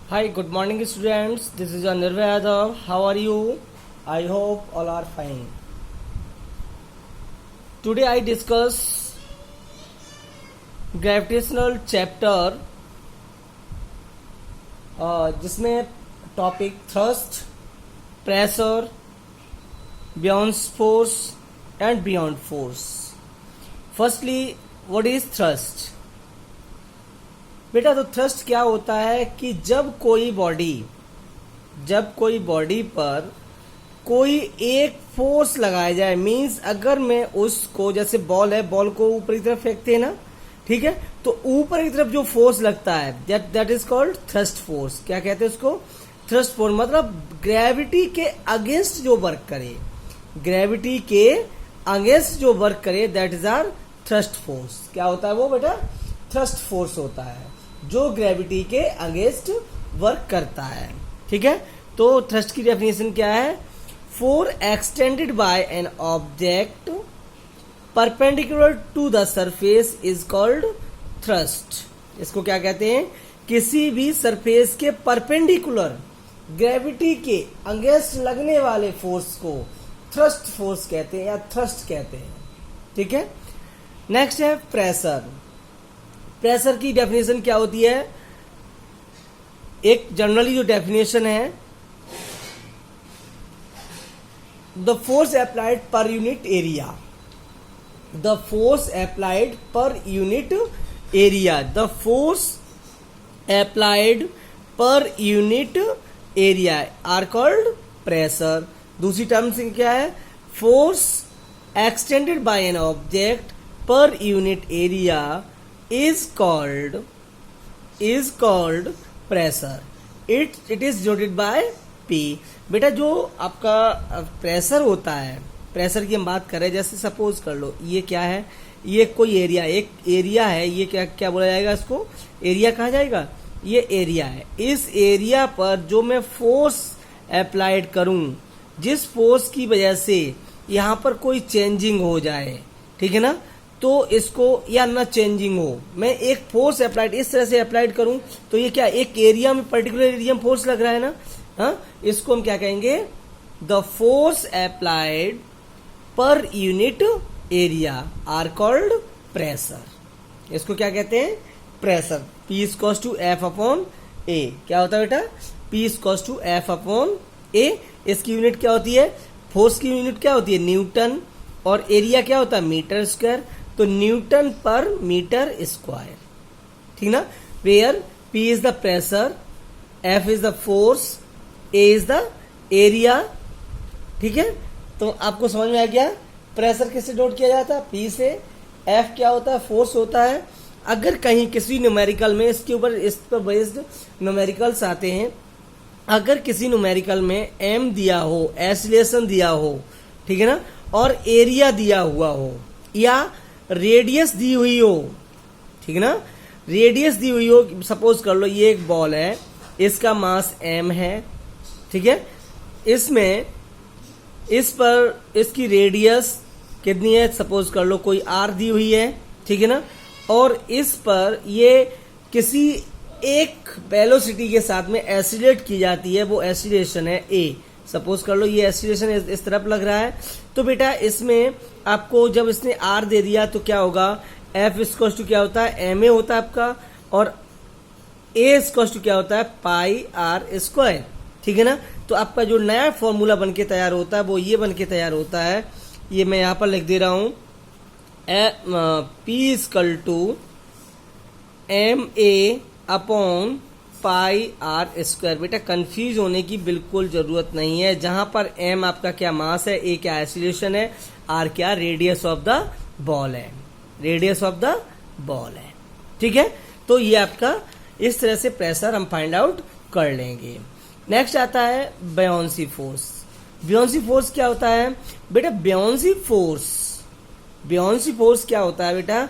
Hi, good morning, students. This is Anirva Yadav. How are you? I hope all are fine. Today I discuss gravitational chapter, जिसमें topic thrust, pressure, beyond force and buoyant force. Firstly, what is thrust? बेटा, तो thrust क्या होता है कि जब कोई body पर कोई एक फोर्स लगाया जाए, मींस अगर मैं उसको, जैसे बॉल है, बॉल को ऊपर की तरफ फेंकते हैं ना, ठीक है, तो ऊपर की तरफ जो फोर्स लगता है that is called thrust force. क्या कहते हैं उसको? Thrust force. मतलब ग्रेविटी के अगेंस्ट जो वर्क करे, ग्रेविटी के अगेंस्ट जो वर्क करे, that is our thrust force. क्या होता है वो बेटा? थ्रस्ट फोर्स होता है जो ग्रेविटी के अगेंस्ट वर्क करता है. ठीक है, तो थ्रस्ट की डेफिनेशन क्या है? Force extended by an object perpendicular to the surface is called thrust. इसको क्या कहते हैं? किसी भी सरफेस के परपेंडिकुलर ग्रेविटी के अगेंस्ट लगने वाले फोर्स को थ्रस्ट फोर्स कहते हैं या थ्रस्ट कहते हैं. ठीक है, नेक्स्ट है प्रेशर. प्रेशर की डेफिनेशन क्या होती है? एक जनरली जो डेफिनेशन है, the force applied per unit area. The force applied per unit area. The force applied per unit area are called pressure. दूसरी टर्म से क्या है? Force extended by an object per unit area is called pressure. It is denoted by P. बेटा, जो आपका pressure होता है, pressure की हम बात करें, जैसे सपोज कर लो ये क्या है, ये कोई एरिया, एक एरिया है, ये क्या बोला जाएगा? इसको एरिया कहा जाएगा. ये एरिया है. इस एरिया पर जो मैं फोर्स अप्लाइड करूं, जिस फोर्स की वजह से यहां पर कोई चेंजिंग हो जाए, ठीक है ना, तो इसको, या ना चेंजिंग हो, मैं एक फोर्स अप्लाइड इस तरह से अप्लाइड करूं, तो ये क्या, एक एरिया में, पर्टिकुलर एरिया में फोर्स लग रहा है ना, हाँ, इसको हम क्या कहेंगे? The force applied per unit area are called pressure. इसको क्या कहते हैं? Pressure. P is equals to F upon A. क्या होता है बेटा? P is equals to F upon A. इसकी यूनिट क्या होती है? फोर्स की यूनिट क्या होती है? न्यूटन. और एरिया क्या होता है? Metre square. तो न्यूटन पर मीटर स्क्वायर. ठीक ना? Where P is the pressure, F is the force, A is the area. ठीक है, तो आपको समझ में आ गया प्रेशर किससे नोट किया जाता है? P से. F क्या होता है? फोर्स होता है. अगर कहीं किसी न्यूमेरिकल में, इसके ऊपर इस पर बेस्ड न्यूमेरिकल्स आते हैं, अगर किसी न्यूमेरिकल में M दिया हो, एक्सीलरेशन दिया हो, ठीक है ना, और एरिया दिया हुआ हो, या रेडियस दी हुई हो, ठीक है ना, रेडियस दी हुई हो, सपोज कर लो ये एक बॉल है, इसका मास m है, ठीक है, इसमें इस पर इसकी रेडियस कितनी है? सपोज कर लो कोई r दी हुई है, ठीक है ना, और इस पर ये किसी एक वेलोसिटी के साथ में एसिलेट की जाती है, वो एसिलेशन है a. सपोज कर लो ये एसिलेशन इस तरफ लग रहा है, तो बेटा इसमें आपको जब इसने आर दे दिया तो क्या होगा? एफ इक्वल टू क्या होता है? एम ए होता है आपका, और ए इक्वल टू क्या होता है? पाई आर स्क्वायर. ठीक है ना, तो आपका जो नया फॉर्मूला बनके तैयार होता है वो ये बनके तैयार होता है, ये मैं यहां पर लिख दे रहा हूं, P equal to M A upon pi R square. बेटा, कंफ्यूज होने की बिल्कुल जरूरत नहीं है. जहां पर m आपका क्या मास है, a क्या एक्सीलरेशन है, r क्या रेडियस ऑफ द बॉल है, रेडियस ऑफ द बॉल है. ठीक है, तो ये आपका इस तरह से प्रेशर हम फाइंड आउट कर लेंगे. नेक्स्ट आता है बेयोंसी फोर्स. बेयोंसी फोर्स क्या होता है? बेटा, बेयोंसी फोर्स क्या होता है बेटा?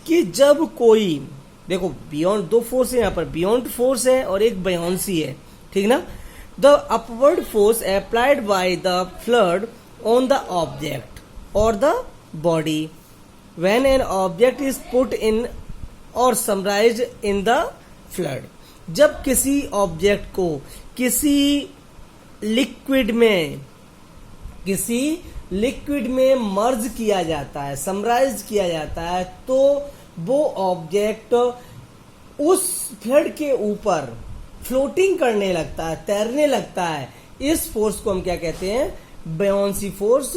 कि जब कोई, देखो बियॉन्ड, दो फोर्स है यहाँ पर, बियॉन्ड फोर्स है और एक बेयोंसी है, ठीक ना. The upward force applied by the fluid on the object और the body when an object is put in और समराइज्ड इन द फ्लड. जब किसी ऑब्जेक्ट को किसी लिक्विड में मर्ज किया जाता है, समराइज किया जाता है, तो वो ऑब्जेक्ट उस फ्लड के ऊपर फ्लोटिंग करने लगता है, तैरने लगता है। इस फोर्स को हम क्या कहते हैं? ब्योयांसी फोर्स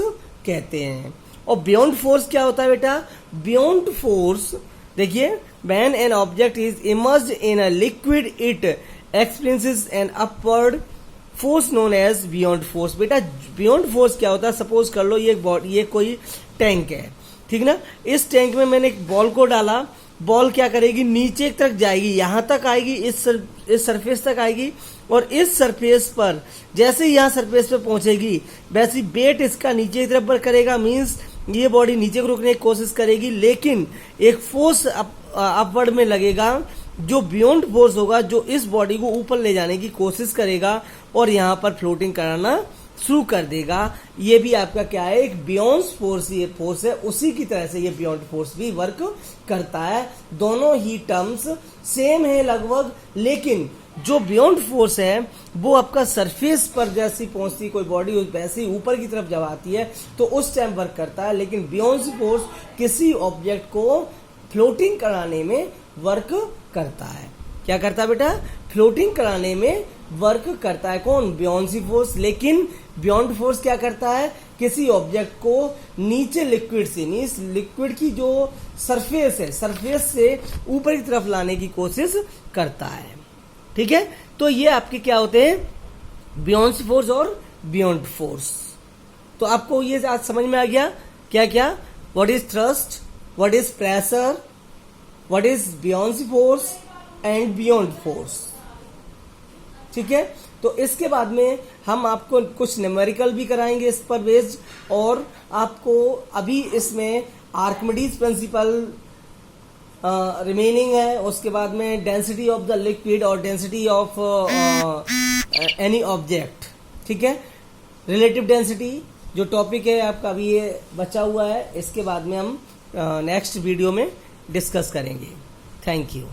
कहते हैं। और बियॉन्ड फोर्स क्या होता है बेटा? बियॉन्ड फोर्स, देखिए, when an object is immersed in a liquid it experiences an upward force known as beyond force. बेटा बियॉन्ड फोर्स क्या होता है? सपोज कर लो ये कोई टैंक है, ठीक ना। इस टैंक में मैंने एक बॉल को डाला, बॉल क्या करेगी? नीचे तक जाएगी, यहां तक आएगी, इस सरफेस तक आएगी, और इस सरफेस पर जैसे ही यहां सरफेस पे पहुंचेगी वैसे वेट इसका नीचे की तरफ पर करेगा, मींस ये बॉडी नीचे को रुकने की कोशिश करेगी, लेकिन एक फोर्स अपवर्ड में लगेगा जो बियॉन्ड फोर्स होगा, जो इस बॉडी को ऊपर ले जाने की कोशिश करेगा और यहां पर फ्लोटिंग कराना शुरू कर देगा। ये भी आपका क्या है? एक बियॉन्ड फोर्स, ये फोर्स है। उसी की तरह से ये बियॉन्ड फोर्स भी वर्क करता है। दोनों ही टर्म्स सेम है लगभग, लेकिन जो बियॉन्ड फोर्स है वो आपका सरफेस पर जैसी पहुंचती कोई बॉडी वैसे ही ऊपर की तरफ जब आती है तो उस टाइम वर्क करता है, लेकिन बियॉन्ड फोर्स किसी ऑब्जेक्ट को फ्लोटिंग कराने में वर्क करता है। क्या करता है बेटा? फ्लोटिंग कराने में वर्क करता है। कौन? बियॉन्सी फोर्स। लेकिन बियॉन्ड फोर्स क्या करता है? किसी ऑब्जेक्ट को नीचे लिक्विड से, मींस लिक्विड की जो सरफेस है, सरफेस से ऊपर की तरफ लाने की कोशिश करता है। ठीक है, तो ये आपके क्या होते हैं? बियॉन्सी फोर्स और बियॉन्ड फोर्स। तो आपको ये आज समझ में आ गया क्या क्या? What is thrust, what is pressure, what is buoyancy force and buoyant force. ठीक है, तो इसके बाद में हम आपको कुछ न्यूमेरिकल भी कराएंगे इस पर बेस्ड, और आपको अभी इसमें आर्किमिडीज प्रिंसिपल रिमेनिंग है। उसके बाद में डेंसिटी ऑफ द लिक्विड और डेंसिटी ऑफ एनी ऑब्जेक्ट। ठीक है, रिलेटिव डेंसिटी जो टॉपिक है आपका अभी ये बचा हुआ है, इसके बाद में हम नेक्स्ट वीडियो में डिस्कस करेंगे। Thank you.